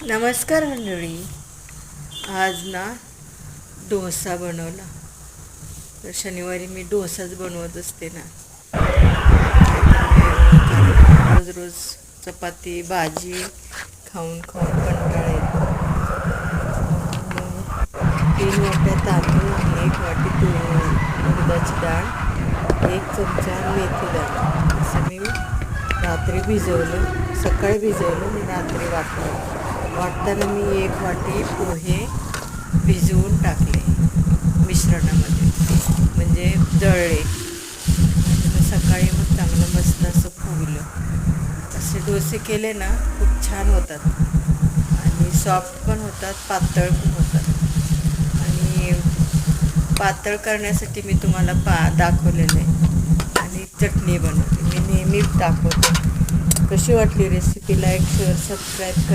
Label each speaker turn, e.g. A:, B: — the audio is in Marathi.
A: नमस्कार मंडळी. आज ना डोसा बनवला. तर शनिवारी मी डोसाच बनवत असते ना. रोज रोज चपाती भाजी खाऊन खाऊन कंटाळा येतो. मग 3 वाट्या तांदूळ, 1 वाटी उडदाची डाळ, 1 चमचा मेथी डाळ असं मी रात्री भिजवलं. सकाळी भिजवलं आणि रात्री वाटताना मी 1 वाटी पोहे भिजवून टाकले मिश्रणामध्ये, म्हणजे जळले. मग सकाळी मग चांगलं मस्त असं फुगलं. असे डोसे केले ना खूप छान होतात आणि सॉफ्ट पण होतात, पातळ पण होतात. आणि पातळ करण्यासाठी मी तुम्हाला दाखवलेलं आहे आणि चटणी बनवते. मी नेहमी दाखवते. कशी वाटली रेसिपी? लाईक, शेअर, सबस्क्राईब करा.